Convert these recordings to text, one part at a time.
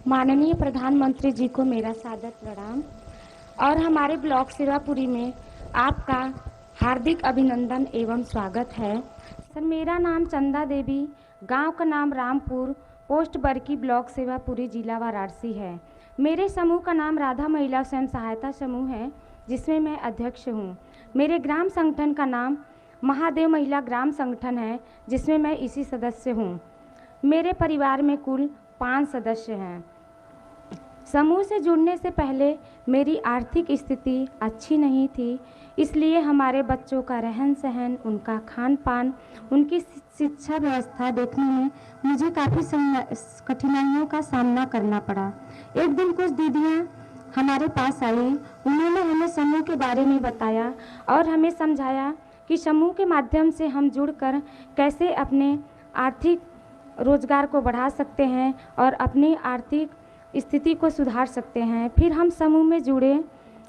माननीय प्रधानमंत्री जी को मेरा सादर प्रणाम और हमारे ब्लॉक सेवापुरी में आपका हार्दिक अभिनंदन एवं स्वागत है। सर, मेरा नाम चंदा देवी, गांव का नाम रामपुर, पोस्ट बरकी, ब्लॉक सेवापुरी, जिला वाराणसी है। मेरे समूह का नाम राधा महिला स्वयं सहायता समूह है, जिसमें मैं अध्यक्ष हूँ। मेरे ग्राम संगठन का नाम महादेव महिला ग्राम संगठन है, जिसमें मैं इसी सदस्य हूँ। मेरे परिवार में कुल 5 सदस्य हैं। समूह से जुड़ने से पहले मेरी आर्थिक स्थिति अच्छी नहीं थी, इसलिए हमारे बच्चों का रहन सहन, उनका खान पान, उनकी शिक्षा व्यवस्था देखने में मुझे काफ़ी कठिनाइयों का सामना करना पड़ा। एक दिन कुछ दीदियाँ हमारे पास आई, उन्होंने हमें समूह के बारे में बताया और हमें समझाया कि समूह के माध्यम से हम जुड़कर कैसे अपने आर्थिक रोजगार को बढ़ा सकते हैं और अपनी आर्थिक स्थिति को सुधार सकते हैं। फिर हम समूह में जुड़े।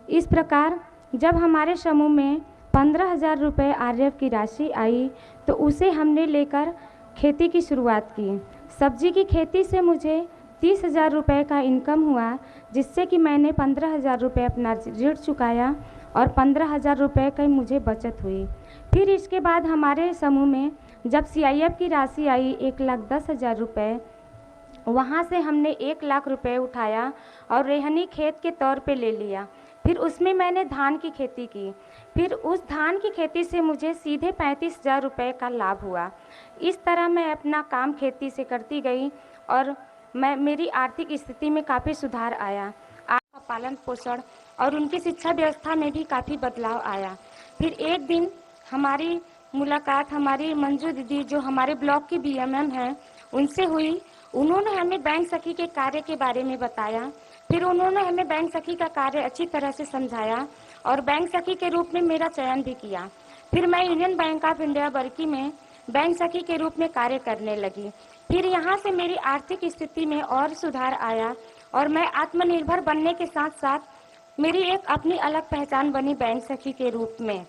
इस प्रकार जब हमारे समूह में 15,000 रुपये आरएफ की राशि आई तो उसे हमने लेकर खेती की शुरुआत की। सब्जी की खेती से मुझे 30,000 रुपये का इनकम हुआ, जिससे कि मैंने 15,000 रुपये अपना ऋण चुकाया और 15,000 रुपये की मुझे बचत हुई। फिर इसके बाद हमारे समूह में जब सीआईएफ की राशि आई 1,10,000 रुपये, वहाँ से हमने 1 लाख रुपए उठाया और रेहनी खेत के तौर पे ले लिया। फिर उसमें मैंने धान की खेती की। फिर उस धान की खेती से मुझे सीधे 35,000 रुपये का लाभ हुआ। इस तरह मैं अपना काम खेती से करती गई और मेरी आर्थिक स्थिति में काफ़ी सुधार आया। आपका पालन पोषण और उनकी शिक्षा व्यवस्था में भी काफ़ी बदलाव आया। फिर एक दिन हमारी मुलाकात हमारी मंजू दीदी, जो हमारे ब्लॉक की बीएमएम हैं, उनसे हुई। उन्होंने हमें बैंक सखी के कार्य के बारे में बताया। फिर उन्होंने हमें बैंक सखी का कार्य अच्छी तरह से समझाया और बैंक सखी के रूप में मेरा चयन भी किया। फिर मैं यूनियन बैंक ऑफ इंडिया बरकी में बैंक सखी के रूप में कार्य करने लगी। फिर यहाँ से मेरी आर्थिक स्थिति में और सुधार आया और मैं आत्मनिर्भर बनने के साथ साथ मेरी एक अपनी अलग पहचान बनी बैंक सखी के रूप में।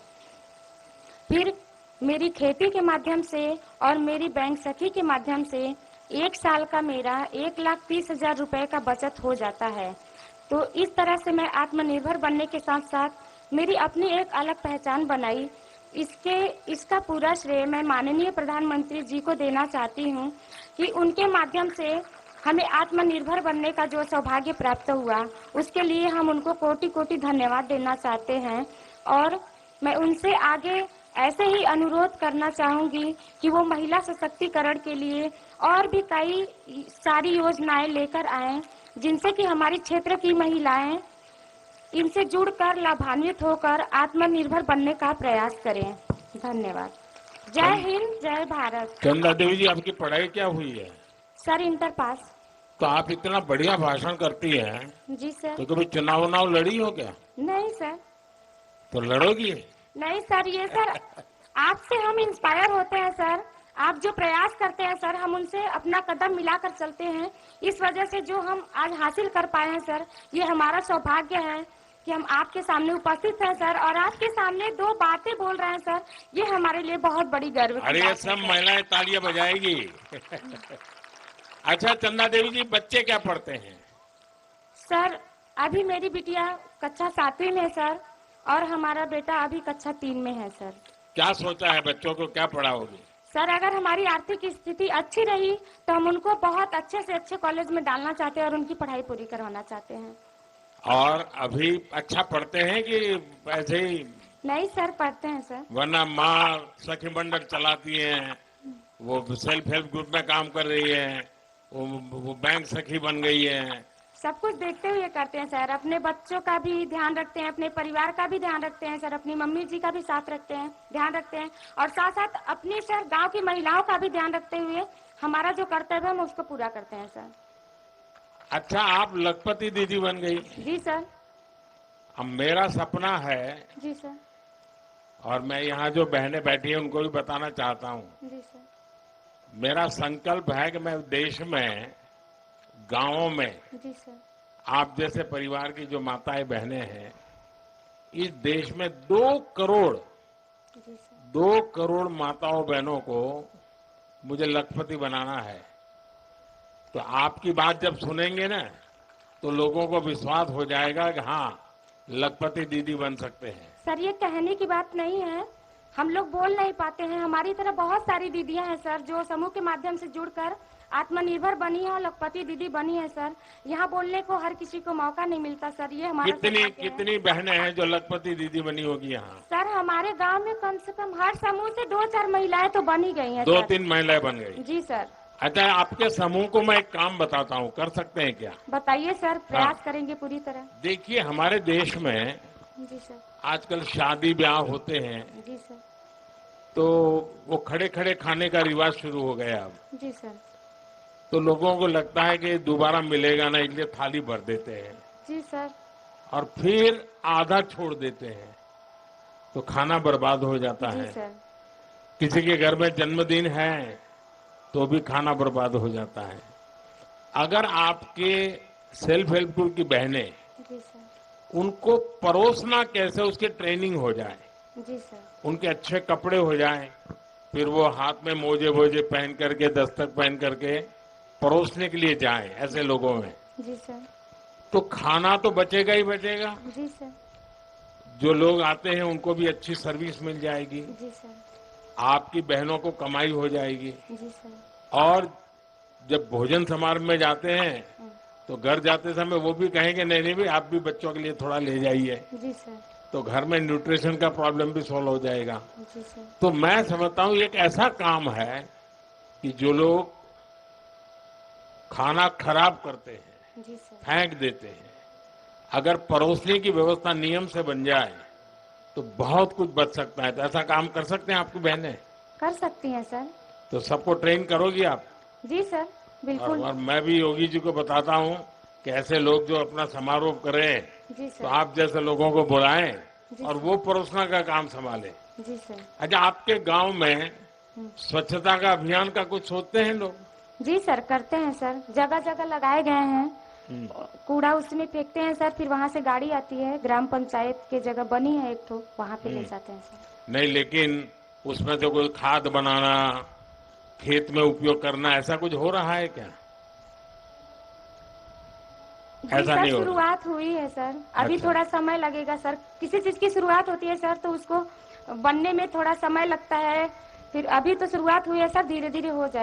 फिर मेरी खेती के माध्यम से और मेरी बैंक सखी के माध्यम से 1 साल का मेरा 1,30,000 रुपये का बचत हो जाता है। तो इस तरह से मैं आत्मनिर्भर बनने के साथ साथ मेरी अपनी एक अलग पहचान बनाई। इसका पूरा श्रेय मैं माननीय प्रधानमंत्री जी को देना चाहती हूँ कि उनके माध्यम से हमें आत्मनिर्भर बनने का जो सौभाग्य प्राप्त हुआ, उसके लिए हम उनको कोटि कोटि धन्यवाद देना चाहते हैं। और मैं उनसे आगे ऐसे ही अनुरोध करना चाहूँगी कि वो महिला सशक्तिकरण के लिए और भी कई सारी योजनाएं लेकर आएं, जिनसे कि हमारी क्षेत्र की महिलाएं इनसे जुड़कर लाभान्वित होकर आत्मनिर्भर बनने का प्रयास करें। धन्यवाद। जय हिंद, जय भारत। चंदा देवी जी, आपकी पढ़ाई क्या हुई है? Sir, inter pass. तो आप इतना बढ़िया भाषण करती हैं। जी सर। तो कभी चुनाव लड़ी हो क्या? नहीं सर। तो लड़ोगी? नहीं सर, ये सर आपसे हम इंस्पायर होते हैं सर। आप जो प्रयास करते हैं सर, हम उनसे अपना कदम मिलाकर चलते हैं। इस वजह से जो हम आज हासिल कर पाए हैं सर, ये हमारा सौभाग्य है कि हम आपके सामने उपस्थित हैं सर और आपके सामने 2 बातें बोल रहे हैं सर। ये हमारे लिए बहुत बड़ी गर्व की बात है। अरे सब महिलाएं तालियां बजाएगी। अच्छा चंदा देवी जी, बच्चे क्या पढ़ते हैं? सर, अभी मेरी बिटिया कक्षा 7वीं में है सर और हमारा बेटा अभी कक्षा 3 में है सर। क्या सोचा है, बच्चों को क्या पढ़ाओगे? सर, अगर हमारी आर्थिक स्थिति अच्छी रही तो हम उनको बहुत अच्छे से अच्छे कॉलेज में डालना चाहते हैं और उनकी पढ़ाई पूरी करवाना चाहते हैं। और अभी अच्छा पढ़ते हैं कि ऐसे ही? नहीं सर, पढ़ते हैं सर। वरना माँ सखी मंडल चलाती हैं, वो सेल्फ हेल्प ग्रुप में काम कर रही है, वो बैंक सखी बन गई है। सब कुछ देखते हुए करते हैं सर। अपने बच्चों का भी ध्यान रखते हैं, अपने परिवार का भी ध्यान रखते हैं सर, अपनी मम्मी जी का भी साथ रखते हैं, ध्यान रखते हैं और साथ साथ अपने सर गांव की महिलाओं का भी ध्यान रखते हुए हमारा जो कर्तव्य है हम उसको पूरा करते हैं सर। अच्छा, आप लखपति दीदी बन गई? जी सर। अब मेरा सपना है, जी सर। और मैं यहाँ जो बहनें बैठी हैं उनको भी बताना चाहता हूँ। जी सर। मेरा संकल्प है कि मैं देश में गांवों में जी सर। आप जैसे परिवार की जो माताएं बहनें हैं, इस देश में 2 करोड़ 2 करोड़ माताओं बहनों को मुझे लखपति बनाना है। तो आपकी बात जब सुनेंगे ना तो लोगों को विश्वास हो जाएगा कि हाँ, लखपति दीदी बन सकते हैं। सर ये कहने की बात नहीं है, हम लोग बोल नहीं पाते हैं। हमारी तरह बहुत सारी दीदियां हैं सर जो समूह के माध्यम से जुड़कर आत्मनिर्भर बनी है और लखपति दीदी बनी है सर। यहाँ बोलने को हर किसी को मौका नहीं मिलता सर, ये हमारा कितनी बहनें हैं जो लखपति दीदी बनी होगी यहाँ? सर हमारे गांव में कम से कम हर समूह से 2-4 महिलाएं तो बनी गई हैं। 2-3 महिलाएं बन गई? जी सर। अच्छा, आपके समूह को मैं एक काम बताता हूँ, कर सकते हैं क्या? बताइए सर, प्रयास करेंगे पूरी तरह। देखिए, हमारे देश में जी सर आजकल शादी ब्याह होते हैं। जी सर। तो वो खड़े खड़े खाने का रिवाज शुरू हो गया अब। जी सर। तो लोगों को लगता है कि दोबारा मिलेगा ना, इसलिए थाली भर देते हैं। जी सर। और फिर आधा छोड़ देते हैं, तो खाना बर्बाद हो जाता जी है। सर। किसी के घर में जन्मदिन है तो भी खाना बर्बाद हो जाता है। अगर आपके सेल्फ हेल्प ग्रुप की बहनें, जी सर। उनको परोसना कैसे, उसकी ट्रेनिंग हो जाए, जी सर। उनके अच्छे कपड़े हो जाएं, फिर वो हाथ में मोजे वोजे पहन करके, दस्तक पहन करके परोसने के लिए जाएं ऐसे लोगों में, जी सर। तो खाना तो बचेगा ही बचेगा। जी सर। जो लोग आते हैं उनको भी अच्छी सर्विस मिल जाएगी। जी सर। आपकी बहनों को कमाई हो जाएगी। जी सर। और जब भोजन समारोह में जाते हैं तो घर जाते समय वो भी कहेंगे नहीं नहीं भाई, आप भी बच्चों के लिए थोड़ा ले जाइए। जी सर। तो घर में न्यूट्रिशन का प्रॉब्लम भी सॉल्व हो जाएगा। जी सर। तो मैं समझता हूँ एक ऐसा काम है कि जो लोग खाना खराब करते हैं, जी सर। फेंक देते हैं, अगर परोसने की व्यवस्था नियम से बन जाए तो बहुत कुछ बच सकता है। तो ऐसा काम कर सकते हैं आपकी बहनें? कर सकती हैं सर। तो सबको ट्रेन करोगी आप? जी सर बिल्कुल। और मैं भी योगी जी को बताता हूँ कि ऐसे लोग जो अपना समारोह करें जी तो सर। आप जैसे लोगों को बुलाएं जी और सर। वो परोसना का काम संभाले। जी सर। अच्छा, आपके गांव में स्वच्छता का अभियान का कुछ सोचते हैं लोग? जी सर करते हैं सर, जगह जगह लगाए गए हैं। कूड़ा उसमें फेंकते हैं सर, फिर वहाँ से गाड़ी आती है, ग्राम पंचायत के जगह बनी है एक तो, वहाँ पे ले जाते हैं सर। नहीं, लेकिन उसमें तो कोई खाद बनाना, खेत में उपयोग करना, ऐसा कुछ हो रहा है क्या? जी ऐसा सर नहीं हो रहा। शुरुआत हुई है सर, अभी अच्छा। थोड़ा समय लगेगा सर। किसी चीज की शुरुआत होती है सर तो उसको बनने में थोड़ा समय लगता है, फिर अभी तो शुरुआत हुई है सर, धीरे धीरे हो जाए।